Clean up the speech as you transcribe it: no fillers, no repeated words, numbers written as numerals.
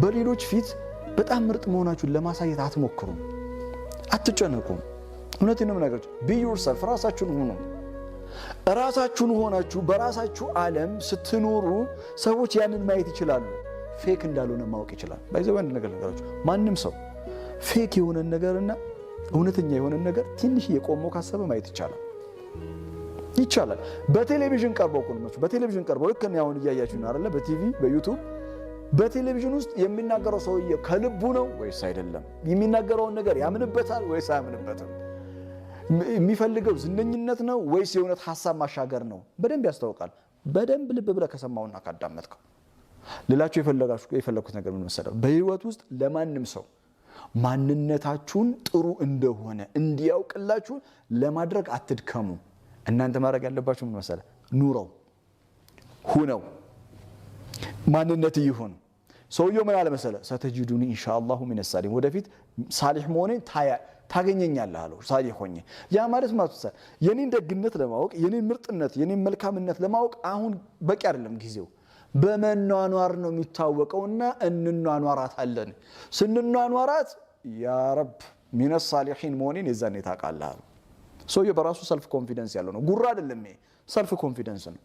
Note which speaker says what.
Speaker 1: በሌሎች ፊት በጣም ምርጥ መሆናችሁን ለማሳየት አትሞክሩም፣ አትጨነቁም። እውነቴን ነው የምነግራችሁ። ቢ ዮርሰልፍ ራሳችሁን ሁኑ። ራሳችሁን ሆናችሁ በራሳችሁ ዓለም ስትኖሩ ሰዎች ያንን ማየት ይችላሉ። ፌክ እንዳልሆነ ማወቅ ይችላል። ባይዘው አንድ ነገር ነገራችሁ። ማንም ሰው ፌክ የሆነን ነገርና እውነተኛ የሆነን ነገር ትንሽ የቆመው ካሰበ ማየት ይቻላል። በቴሌቪዥን ቀርበው በቴሌቪዥን ቀርበው ልክ ነው አሁን እያያችሁ ነው አይደለ? በቲቪ በዩቲዩብ በቴሌቪዥን ውስጥ የሚናገረው ሰውዬ ከልቡ ነው ወይስ አይደለም? የሚናገረውን ነገር ያምንበታል ወይስ አያምንበትም? የሚፈልገው ዝነኝነት ነው ወይስ የእውነት ሐሳብ ማሻገር ነው? በደንብ ያስታውቃል። በደንብ ልብ ብለህ ከሰማውና ካዳመጥከው። ሌላችሁ የፈለኩት ነገር ምን መሰለህ? በህይወት ውስጥ ለማንም ሰው ማንነታችሁን ጥሩ እንደሆነ እንዲያውቅላችሁ ለማድረግ አትድከሙ። እናንተ ማድረግ ያለባችሁ ምን መሰለህ? ኑረው፣ ሁነው፣ ማንነት ይሁን። ሰውየው ምን አለ መሰለህ? ሰተጂዱኒ ኢንሻአላሁ ሚነ ሳሊሒን፣ ወደፊት ሳሊሕ መሆኔን ታገኘኛለህ አለው። ሳሊሕ ሆኜ ያ ማለት የኔን ደግነት ለማወቅ የኔን ምርጥነት የኔን መልካምነት ለማወቅ አሁን በቂ አይደለም ጊዜው። በመኗኗር ነው የሚታወቀውና እንኗኗራታለን። ስንኗኗራት ያ ረብ ሚነ ሳሊሒን መሆኔን የዛኔ ታውቃለህ። ሰውየው በራሱ ሰልፍ ኮንፊደንስ ያለው ነው። ጉራ አይደለም፣ ሰልፍ ኮንፊደንስ ነው።